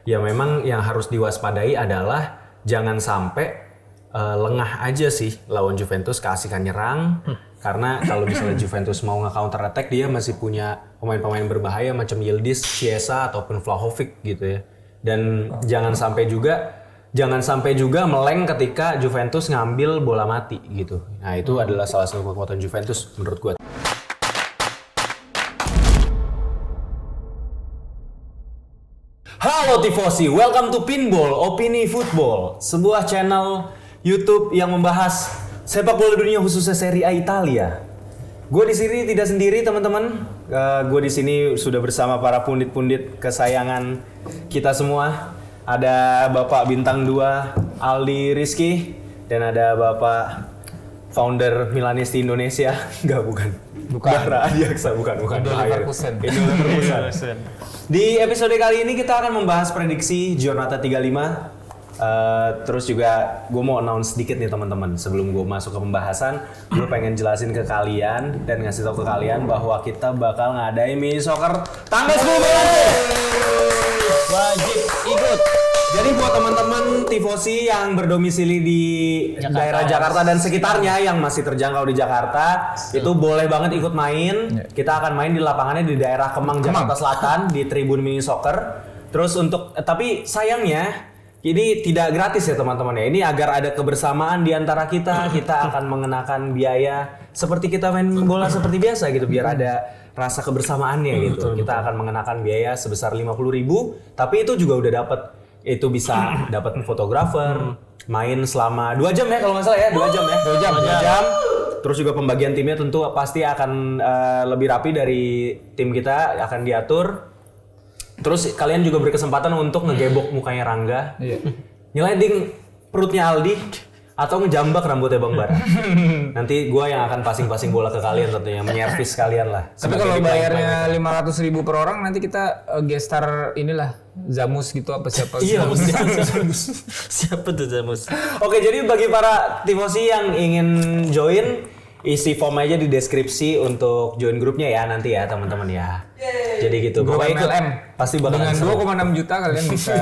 ya memang yang harus diwaspadai adalah jangan sampai lengah aja sih lawan Juventus keasikan nyerang. Karena kalau misalnya Juventus mau nge-counter attack, dia masih punya pemain-pemain berbahaya macam Yildiz, Chiesa ataupun Vlahovic gitu ya. Dan jangan sampai juga meleng ketika Juventus ngambil bola mati gitu. Nah, itu adalah salah satu kekuatan Juventus menurut gue. Halo Tifosi, welcome to Pinball, Opini Football, sebuah channel YouTube yang membahas sepak bola dunia khususnya Serie A Italia. Gue di sini tidak sendiri teman-teman. Gue di sini sudah bersama para pundit-pundit kesayangan kita semua. Ada Bapak Bintang 2 Aldi Rizky dan ada Bapak founder Milanisti Indonesia. Bukan. Bara Adiaksa, bukan. Leverkusen. Di episode kali ini kita akan membahas prediksi Giornata 35. Terus juga gue mau announce sedikit nih teman-teman. Sebelum gue masuk ke pembahasan, gue pengen jelasin ke kalian dan ngasih tahu ke kalian bahwa kita bakal ngadain mini soccer tanggal 10 Maret. Wajib ikut. Jadi buat teman-teman tifosi yang berdomisili di daerah Jakarta dan sekitarnya yang masih terjangkau di Jakarta, itu boleh banget ikut main. Kita akan main di lapangannya di daerah Kemang, Jakarta Selatan di Tribun Mini Soccer. Terus tapi sayangnya ini tidak gratis ya teman-teman ya. Ini agar ada kebersamaan di antara kita akan mengenakan biaya seperti kita main bola seperti biasa gitu, biar ada rasa kebersamaannya gitu. Kita akan mengenakan biaya sebesar 50.000, tapi itu juga udah bisa dapat fotografer, main selama 2 jam ya kalau nggak salah ya, 2 jam. Terus juga pembagian timnya tentu pasti akan lebih rapi dari tim kita, akan diatur. Terus kalian juga berkesempatan untuk ngegebok mukanya Rangga, nyeleding perutnya Aldi, atau ngejambak rambutnya Bang Bara. Nanti gua yang akan passing bola ke kalian tentunya, menyervis kalian lah. Tapi kalau bayarnya 500.000 per orang, nanti kita gestar inilah Zamus gitu apa siapa? Iya, Zamus. Siapa tuh Zamus? Oke, jadi bagi para tifosi yang ingin join, isi form aja di deskripsi untuk join grupnya ya nanti ya teman-teman ya. Jadi gitu. Grup Pokoknya MLM. Pasti bakalan dengan 2,6 juta kalian bisa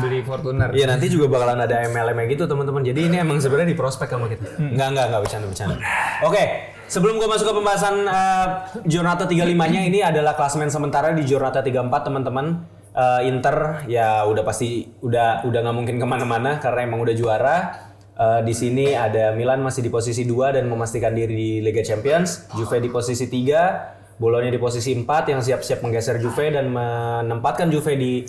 beli Fortuner. Iya, nanti juga bakalan ada MLM gitu teman-teman. Jadi ini emang sebenarnya di prospek sama kita. Enggak bercanda. Oke, sebelum gua masuk ke pembahasan Giornata 35-nya, ini adalah klasemen sementara di Giornata 34 teman-teman. Inter ya udah nggak mungkin kemana-mana karena emang udah juara. Di sini ada Milan masih di posisi 2 dan memastikan diri di Liga Champions. Juve di posisi 3, Bologna di posisi 4 yang siap-siap menggeser Juve dan menempatkan Juve di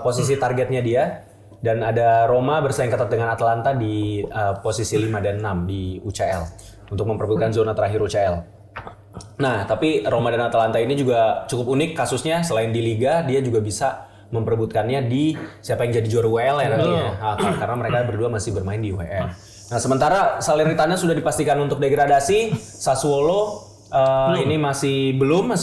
posisi targetnya dia. Dan ada Roma bersaing ketat dengan Atalanta di posisi 5 dan 6 di UCL untuk memperebutkan zona terakhir UCL. Nah, tapi Roma dan Atalanta ini juga cukup unik kasusnya. Selain di Liga, dia juga bisa memperebutkannya di siapa yang jadi juara UEL ya nantinya. Karena mereka berdua masih bermain di UEL. Nah, sementara Salernitana sudah dipastikan untuk degradasi. Sassuolo ini masih belum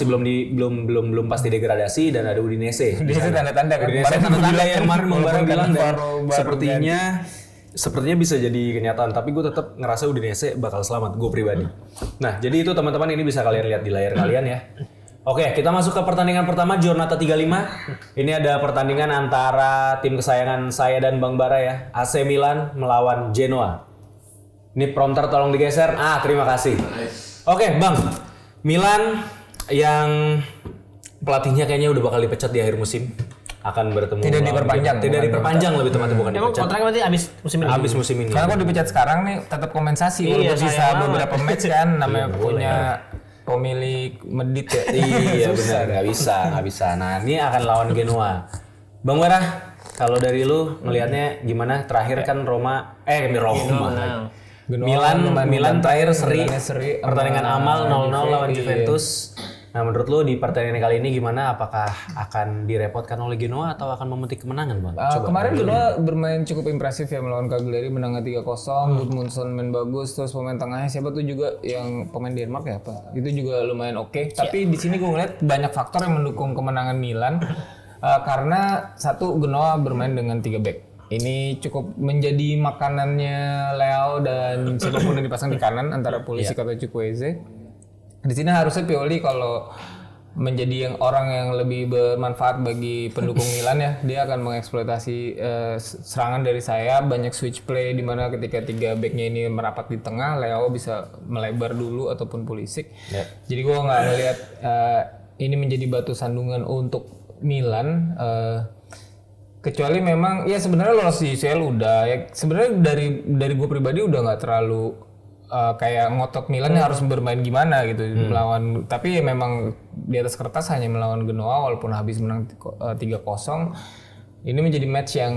pasti degradasi, dan ada Udinese. Udinese tanda-tanda kan. Udinese tanda-tanda yang kemarin Bang Bara bilang, dan sepertinya bisa jadi kenyataan, tapi gue tetap ngerasa Udinese bakal selamat, gue pribadi. Nah, jadi itu teman-teman, ini bisa kalian lihat di layar kalian ya. Oke, kita masuk ke pertandingan pertama Giornata 35. Ini ada pertandingan antara tim kesayangan saya dan Bang Bara ya, AC Milan melawan Genoa. Ini prompter tolong digeser. Terima kasih. Oke, Bang. Milan yang pelatihnya kayaknya udah bakal dipecat di akhir musim. Akan bertemu. Tidak diperpanjang lebih tepatnya, bukan Emang dipecat. kontraknya berarti habis musim ini. Karena kalau dipecat sekarang nih tetap kompensasi walaupun sisa beberapa match kan, namanya punya pemilik medit ya. Iya benar, nggak bisa. Nah, ini akan lawan Genoa. Bang Bara, kalau dari lu ngelihatnya gimana? Terakhir kan Milan terakhir seri pertandingan amal 0-0 lawan Juventus. Nah, menurut lu di pertandingan kali ini gimana? Apakah akan direpotkan oleh Genoa atau akan memetik kemenangan, Bang? Kemarin Genoa bermain cukup impresif ya melawan Cagliari, menang 3-0. Gudmundsson main bagus, terus pemain tengahnya siapa tuh juga yang pemain Denmark ya apa? Itu juga lumayan oke. Tapi di sini gue ngeliat banyak faktor yang mendukung kemenangan Milan. Karena satu, Genoa bermain dengan 3 back. Ini cukup menjadi makanannya Leao dan siapapun yang dipasang di kanan antara Pulisic atau Chukwueze. Di sini harusnya Pioli kalau menjadi orang yang lebih bermanfaat bagi pendukung Milan ya. Dia akan mengeksploitasi serangan dari saya, banyak switch play di mana ketika 3 backnya ini merapat di tengah, Leo bisa melebar dulu ataupun Pulisic. Jadi gue nggak ngelihat ini menjadi batu sandungan untuk Milan. Kecuali memang ya sebenarnya lolos di UCL udah ya, sebenarnya dari gue pribadi udah nggak terlalu kayak ngotot Milan harus bermain gimana gitu melawan, tapi memang di atas kertas hanya melawan Genoa walaupun habis menang 3-0. Ini menjadi match yang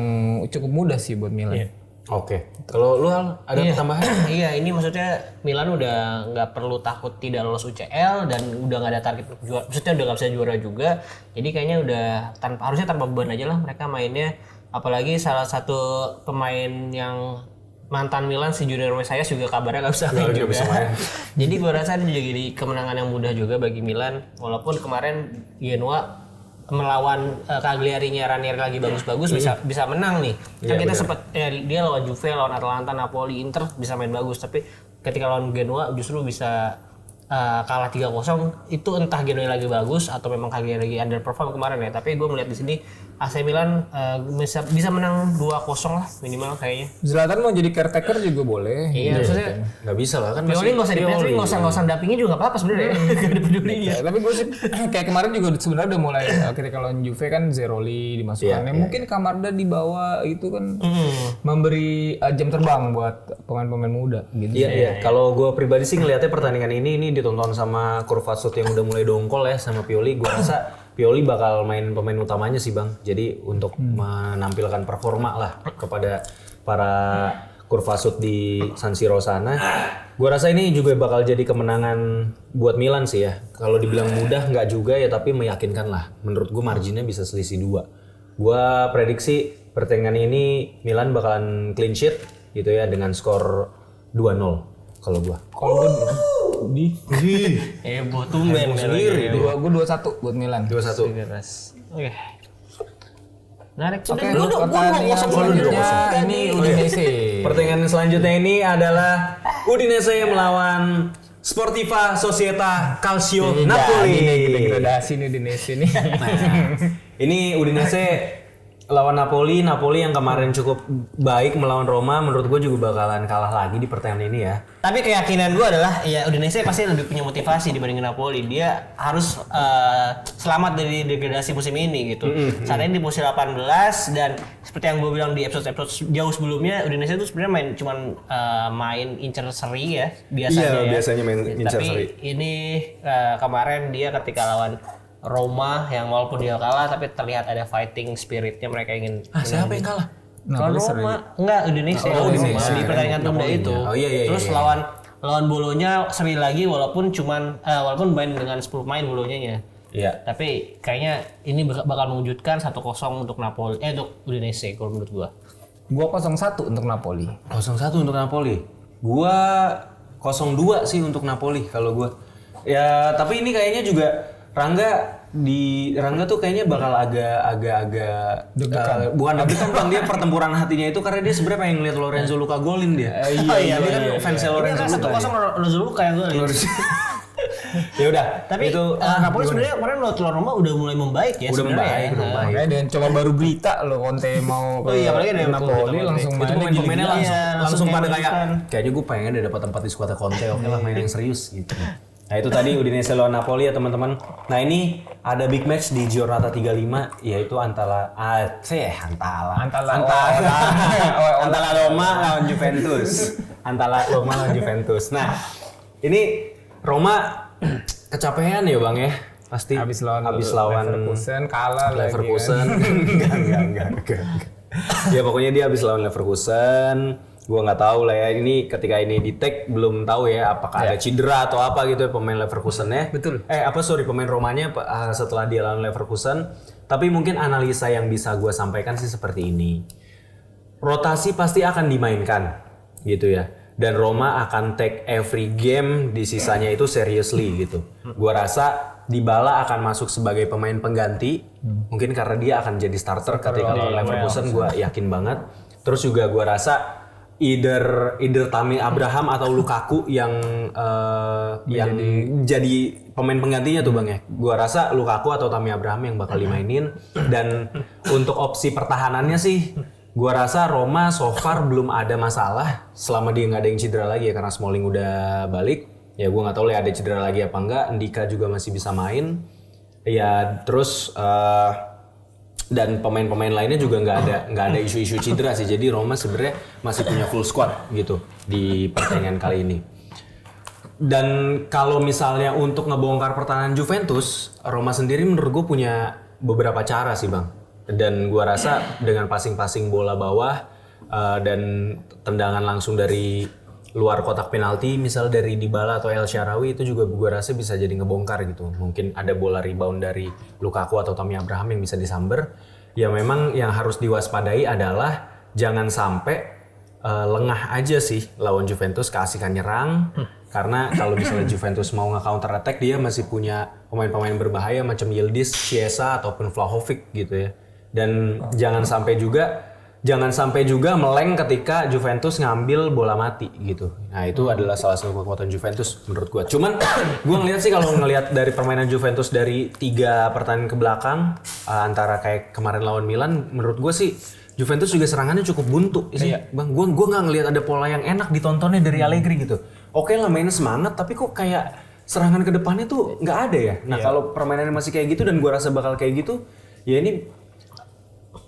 cukup mudah sih buat Milan. Oke. Kalau lu Al, ada tambahan? Iya, ini maksudnya Milan udah nggak perlu takut tidak lolos UCL dan udah nggak ada target untuk juara. Maksudnya udah nggak bisa juara juga. Jadi kayaknya udah harusnya tanpa beban aja lah mereka mainnya. Apalagi salah satu pemain yang mantan Milan si Junior Mesias juga kabarnya nggak bisa main juga. Jadi gue rasa ini juga jadi kemenangan yang mudah juga bagi Milan. Walaupun kemarin Genoa melawan Cagliari-nya Ranieri lagi bagus-bagus bisa menang nih. Kan kita sempat dia lawan Juve, lawan Atalanta, Napoli, Inter bisa main bagus, tapi ketika lawan Genoa justru bisa kalah 3-0. Itu entah Genoa lagi bagus atau memang Cagliari lagi underperform kemarin ya. Tapi gue melihat di sini AC Milan bisa menang 2-0 lah minimal kayaknya. Zlatan mau jadi caretaker juga boleh. Iya, maksudnya Nggak bisa lah kan Pioli nggak usah dipilih, nggak usah dampingi juga nggak apa-apa sebenarnya. Nggak ada pedulinya. Ya, tapi gue sih kayak kemarin juga sebenarnya udah mulai ketika lawan Juve kan Zeroli dimasukkan. Mungkin Camarda dibawa itu kan memberi jam terbang buat pemain-pemain muda gitu. Iya. Kalau gue pribadi sih ngelihatnya pertandingan ini ditonton sama Kurva Sut yang udah mulai dongkol ya sama Pioli. Gue rasa Pioli bakal main pemain utamanya sih Bang. Jadi untuk menampilkan performa lah kepada para Kurva Sut di San Siro sana. Gue rasa ini juga bakal jadi kemenangan buat Milan sih ya. Kalau dibilang mudah nggak juga ya, tapi meyakinkan lah. Menurut gue marginnya bisa selisih 2. Gue prediksi pertandingan ini Milan bakalan clean sheet gitu ya dengan skor 2-0 kalau gue. Kalau di Tumben sendiri. gue 2-1 buat Milan. 2-1. Oke. Menarik. Oke, pertandingan selanjutnya ini Udinese. Pertandingan selanjutnya ini adalah Udinese melawan Sportiva Società Calcio Napoli. Kita gradasi nih Udinese nih. Ini Udinese lawan Napoli yang kemarin cukup baik melawan Roma, menurut gue juga bakalan kalah lagi di pertandingan ini ya. Tapi keyakinan gue adalah ya Udinese pasti lebih punya motivasi dibandingin Napoli. Dia harus selamat dari degradasi musim ini gitu. Saat ini di posisi 18 dan seperti yang gue bilang di episode jauh sebelumnya, Udinese itu sebenarnya main incer seri ya biasanya. Iya, ya. biasanya main incer seri. Tapi ini kemarin dia ketika lawan Roma yang walaupun dia kalah tapi terlihat ada fighting spiritnya, mereka ingin Siapa yang kalah? kalau Roma enggak Indonesia, Indonesia. di pertandingan tunda itu. Iya. Terus lawan Bolonya seri lagi walaupun main dengan 10 pemain Bolonyanya. Iya. Tapi kayaknya ini bakal mengejutkan 1-0 untuk Napoli untuk Udinese kalau menurut gua. Gua 0-1 untuk Napoli. 0-1 untuk Napoli. Gua 0-2 sih untuk Napoli kalau gua. Ya, tapi ini kayaknya juga Rangga tuh kayaknya bakal agak bukan deg-degan Bang, dia pertempuran hatinya itu karena dia sebenarnya pengen ngeliat Lorenzo Luca golin dia. Dia kan fans Lorenzo Luca. 1-0 Lorenzo Luca yang gol. Ya udah, Tapi itu Napoli sebenarnya kemarin lawan Roma udah mulai membaik ya udah sebenarnya. membaik. Makanya dengan coba baru berita loh Conte mau ke apalagi ada Napoli langsung Itu pemain-pemainnya langsung pada gila-gilaan. kayaknya gue pengen deh dapat tempat di skuadnya Conte, oke lah main yang serius gitu. Nah itu tadi Udinese lawan Napoli ya teman-teman. Nah ini ada big match di Giornata 35 yaitu antara Roma lawan Juventus. Nah ini Roma kecapean ya Bang ya. Pasti habis lawan Leverkusen kalah Leverkusen. Enggak. Ya pokoknya dia habis lawan Leverkusen. Gua nggak tahu lah ya, ini ketika ini di tag belum tahu ya apakah ada cedera atau apa gitu ya pemain Leverkusennya. Betul. Pemain Romanya setelah dia lawan Leverkusen. Tapi mungkin analisa yang bisa gua sampaikan sih seperti ini. Rotasi pasti akan dimainkan gitu ya. Dan Roma akan take every game di sisanya itu seriously gitu. Gua rasa Dybala akan masuk sebagai pemain pengganti. Mungkin karena dia akan jadi starter ketika lawan Leverkusen, gua yakin banget. Terus juga gua rasa either Tammy Abraham atau Lukaku yang jadi pemain penggantinya tuh Bang ya. Gua rasa Lukaku atau Tammy Abraham yang bakal dimainin. Dan untuk opsi pertahanannya sih gua rasa Roma so far belum ada masalah selama dia nggak ada yang cedera lagi ya, karena Smalling udah balik. Ya gua nggak tahu lah ada cedera lagi apa enggak. Ndika juga masih bisa main. Ya terus dan pemain-pemain lainnya juga nggak ada isu-isu cedera sih. Jadi Roma sebenarnya masih punya full squad gitu di pertandingan kali ini. Dan kalau misalnya untuk ngebongkar pertahanan Juventus, Roma sendiri menurut gue punya beberapa cara sih Bang. Dan gue rasa dengan passing-passing bola bawah dan tendangan langsung dari luar kotak penalti, misal dari Dybala atau El Shaarawy, itu juga gue rasa bisa jadi ngebongkar gitu. Mungkin ada bola rebound dari Lukaku atau Tammy Abraham yang bisa disamber. Ya memang yang harus diwaspadai adalah jangan sampai lengah aja sih lawan Juventus keasikan nyerang. Karena kalau misalnya Juventus mau nge-counter attack, dia masih punya pemain-pemain berbahaya macam Yildiz, Chiesa ataupun Vlahovic gitu ya. Dan jangan sampai juga meleng ketika Juventus ngambil bola mati gitu. Nah itu adalah salah satu kekuatan Juventus menurut gue. Cuman gue ngelihat sih kalau ngelihat dari permainan Juventus dari 3 pertandingan ke belakang, antara kayak kemarin lawan Milan, menurut gue sih Juventus juga serangannya cukup buntu sih. Bang, gue nggak ngelihat ada pola yang enak ditontonnya dari Allegri gitu. Oke lah mainnya semangat, tapi kok kayak serangan ke depannya tuh nggak ada ya. Nah kalau permainannya masih kayak gitu dan gue rasa bakal kayak gitu, ya ini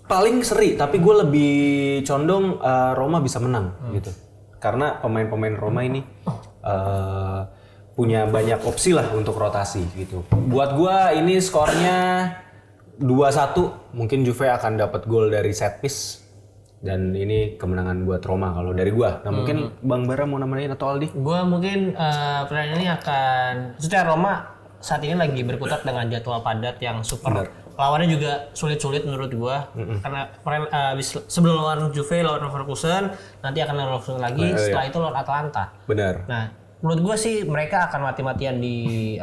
paling seri, tapi gue lebih condong Roma bisa menang gitu. Karena pemain-pemain Roma ini punya banyak opsi lah untuk rotasi gitu. Buat gue ini skornya 2-1, mungkin Juve akan dapat gol dari set piece. Dan ini kemenangan buat Roma kalau dari gue. Nah mungkin Bang Bara mau namain atau Aldi? Gue mungkin pertandingan ini akan, maksudnya Roma saat ini lagi berkutat dengan jadwal padat yang super. Lawannya juga sulit-sulit menurut gua. Karena sebelum lawan Juve, lawan Leverkusen, nanti akan lawan Leverkusen lagi, setelah itu lawan Atalanta. Benar. Nah, menurut gua sih mereka akan mati-matian di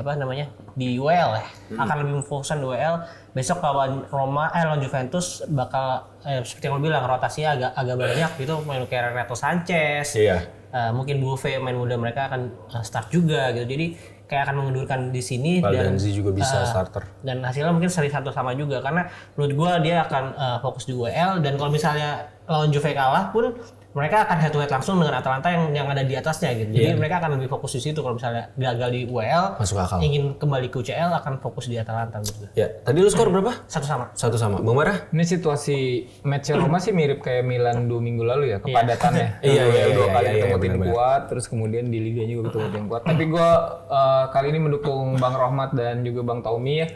di UEL ya. Akan lebih fokusan di UEL. Besok lawan lawan Juventus bakal seperti yang lo bilang, rotasinya agak banyak gitu, main kayak Renato Sanchez. Iya. Mungkin Buffet, main muda mereka akan start juga gitu. Jadi kayak akan mengendurkan di sini. Baldanzi juga bisa starter. Dan hasilnya mungkin seri 1 sama juga, karena menurut gua dia akan fokus di UEL. Dan kalau misalnya lawan Juve kalah pun mereka akan head to head langsung dengan Atalanta yang ada di atasnya gitu. Jadi mereka akan lebih fokus di situ. Kalau misalnya gagal di UEL, masuk akal. Ingin kembali ke UCL akan fokus di Atalanta gitu. Ya, tadi lu skor berapa? 1 sama. 1 sama. Bang Bara? Ini situasi match Roma sih mirip kayak Milan 2 minggu lalu ya, kepadatannya. Iya, Dua kali iya, ketemu tim benar-benar. kuat, terus kemudian di Liga juga ketemu tim kuat. Tapi gue kali ini mendukung Bang Rohmat dan juga Bang Taumi ya.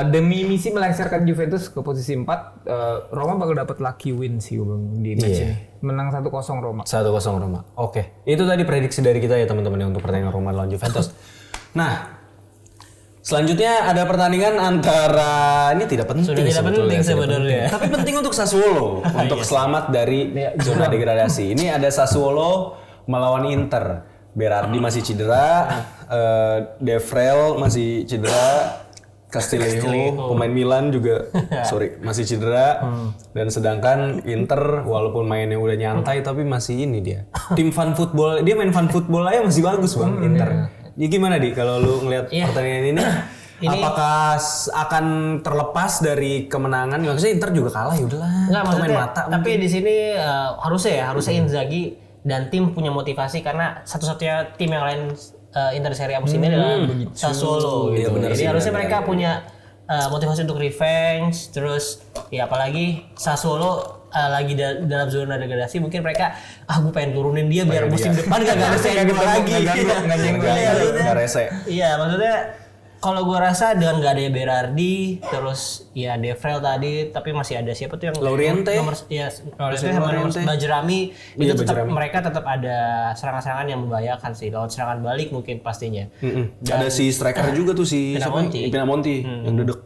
Demi misi melengsarkan Juventus ke posisi 4, Roma bakal dapat lucky win sih Bang di match ini. Menang 1-0 Roma. 1-0 Roma. Oke. Itu tadi prediksi dari kita ya teman-teman yang untuk pertandingan Roma lawan Juventus. Nah, selanjutnya ada pertandingan antara, ini tidak penting Sudah tidak penting sebenarnya. Tapi penting untuk Sassuolo untuk selamat dari zona degradasi. Ini ada Sassuolo melawan Inter. Berardi masih cedera, De Vrij masih cedera, Castillejo pemain Milan juga masih cedera. Dan sedangkan Inter walaupun mainnya udah nyantai tapi masih ini dia. Tim fan football, dia main fan football aja masih bagus Bang Inter. Ya gimana Di kalau lu ngelihat pertandingan ini? Apakah akan terlepas dari kemenangan? Maksudnya Inter juga kalah ya udahlah. Enggak, maksudnya mata. tapi di sini harusnya Inzaghi dan tim punya motivasi, karena satu-satunya tim yang lain Inter Serie A musim ini adalah Sassuolo gitu. Jadi harusnya mereka punya motivasi untuk revenge. Terus ya apalagi Sassuolo lagi dalam zona degradasi, mungkin mereka gue pengen turunin dia biar musim depan gak ngerasain gue lagi. Nggak rese. Iya, maksudnya kalau gue rasa dengan gak ada Berardi, terus ya De Vrij tadi, tapi masih ada siapa tuh yang Lauriente. Lauriente, Bajrami, itu tetap mereka tetap ada serangan-serangan yang membahayakan sih. Lawan serangan balik mungkin pastinya. Ada si striker juga tuh si Pinamonti yang duduk.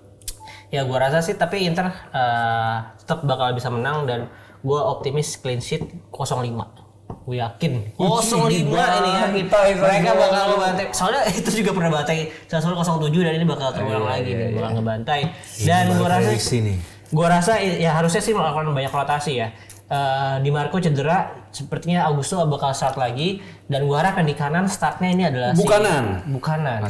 Ya gue rasa sih, tapi Inter tetap bakal bisa menang, dan gue optimis clean sheet 0-5. Gue yakin 0-5 ini ya, mereka bakal ngebantai. Soalnya itu juga pernah bantai Sassuolo 0-7, dan ini bakal terulang lagi nih, bakal ngebantai. Dan gue rasa Gua rasa ya harusnya sih melakukan banyak rotasi ya. Di Marco cedera, sepertinya Augusto bakal start lagi dan gua harap yang di kanan startnya ini adalah Bukanan,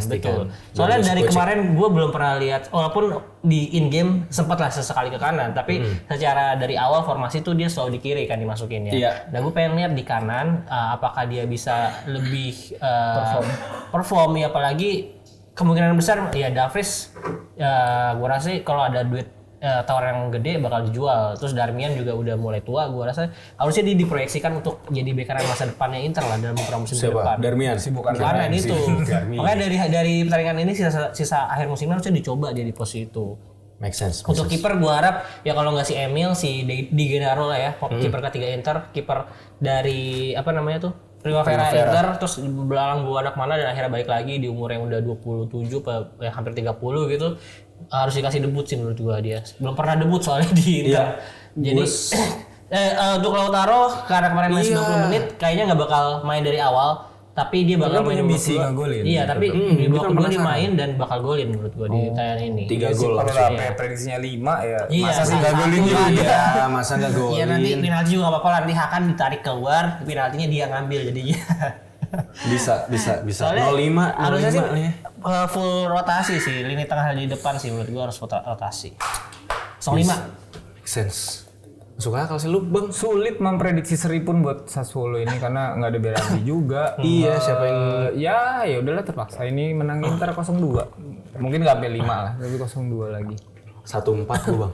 betul. Soalnya dari kemarin gua belum pernah lihat, walaupun di in game sempat lah sesekali ke kanan, tapi secara dari awal formasi tuh dia selalu di kiri kan dimasukinnya. Iya. Dan gua pengen lihat di kanan apakah dia bisa lebih perform ya, apalagi kemungkinan besar ya Davis gua rasa kalau ada duit tawar yang gede bakal dijual. Terus Darmian juga udah mulai tua, gua rasa harusnya dia diproyeksikan untuk jadi bek kanan masa depannya Inter lah dalam beberapa musim ke depan. Darmian. Bukanan itu. Makanya dari pertandingan ini sisa akhir musimnya harusnya dicoba dia di posisi itu. Make sense. Untuk kiper gua harap ya kalau nggak si Emil, si Di Gennaro lah ya, kiper ketiga Inter, kiper dari apa namanya tuh? Primavera Inter, terus belalang gua anak mana dan akhirnya balik lagi di umur yang udah 27 hampir 30 gitu. Harus dikasih debut sih menurut gua dia. Belum pernah debut soalnya di Inter. Jadi untuk Lautaro karena kemarin main 90 menit kayaknya nggak bakal main dari awal, tapi dia bakal main misi ngegolin. Iya, tapi di babak kedua dia main dan bakal golin menurut gua di tayangan ini. 3 gol Kalau langsung. sampai prediksinya 5 ya. Iya, Masa sih salah nggak golin satu juga? aja. Ya, masa nggak golin? Iya, nanti penalti juga nggak apa-apa, nanti Hakan ditarik keluar, penaltinya dia ngambil jadinya. Bisa. Soalnya 05 harusnya sih nih. full rotasi sih, lini tengah di depan sih menurut gua harus rotasi. 05. Make sense. Masuk akal sih lu, Bang. Sulit memprediksi seri pun buat Sassuolo ini karena nggak ada Berardi juga. Iya, siapa yang Ya udahlah terpaksa ini menang Inter 0-2. Mungkin nggak sampai 5 lah, tapi 0-2 lagi. 1-4 gua, Bang.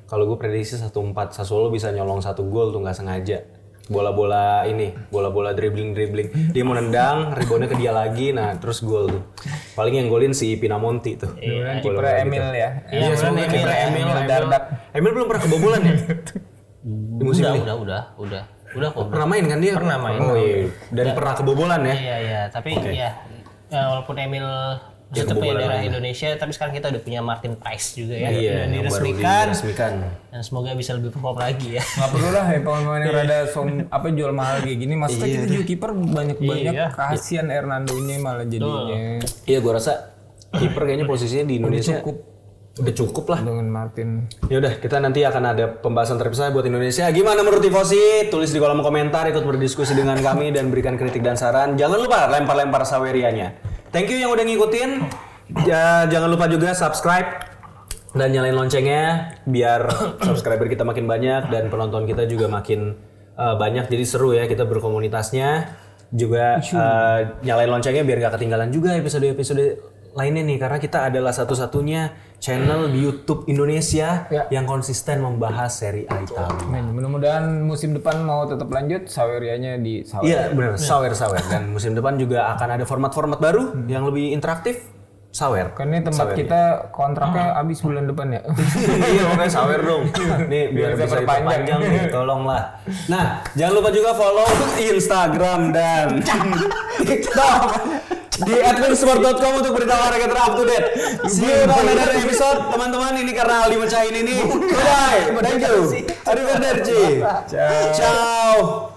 Kalau gue prediksi 1-4, Sassuolo bisa nyolong 1 gol tuh nggak sengaja. Bola-bola dribbling. Dia mau nendang, reboundnya ke dia lagi, nah terus gol tuh. Paling yang golin si Pinamonti tuh. Kemudian kipernya Emil ya. Iya, semoga kiper Emil Dardak. Emil belum pernah kebobolan ya? Di musim ini. Udah kok. Pernah main kan dia? Pernah main. Oh iya. Dan pernah kebobolan ya? Iya, tapi ya walaupun Emil tetap punya daerah Indonesia, tapi sekarang kita udah punya Martin Price juga ya. Iya, Udah yang baru diresmikan. Dan semoga bisa lebih perform lagi ya. Nggak perlu lah ya pemain yang rada jual mahal kayak gini. Maksudnya kita juga kiper banyak kasihan Hernando-nya malah jadinya. Iya, gua rasa kiper kayaknya posisinya di Indonesia udah cukup lah. Dengan Martin. Ya udah, kita nanti akan ada pembahasan terpisah buat Indonesia. Gimana menurut Tifosi? Tulis di kolom komentar, ikut berdiskusi dengan kami dan berikan kritik dan saran. Jangan lupa lempar-lempar sawerianya. Thank you yang udah ngikutin. Jangan lupa juga subscribe dan nyalain loncengnya biar subscriber kita makin banyak dan penonton kita juga makin banyak. Jadi seru ya kita berkomunitasnya. Juga nyalain loncengnya biar gak ketinggalan juga episode-episode lainnya nih, karena kita adalah satu-satunya channel di YouTube Indonesia yang konsisten membahas Serie A Italia. Mudah-mudahan musim depan mau tetap lanjut Sawerianya di Sawer. Iya benar, sawer. Dan musim depan juga akan ada format-format baru yang lebih interaktif. Sawer. Karena ini tempat kita kontraknya habis bulan depan ya. Iya, makanya sawer dong. Nih biar bisa diperpanjang nih, tolonglah. Nah, jangan lupa juga follow Instagram dan TikTok di @winsport.com untuk berita olahraga up to date. See you on another episode, teman-teman. Ini karena Aldi mecahin ini. Bye. Thank you. Arrivederci. Ciao.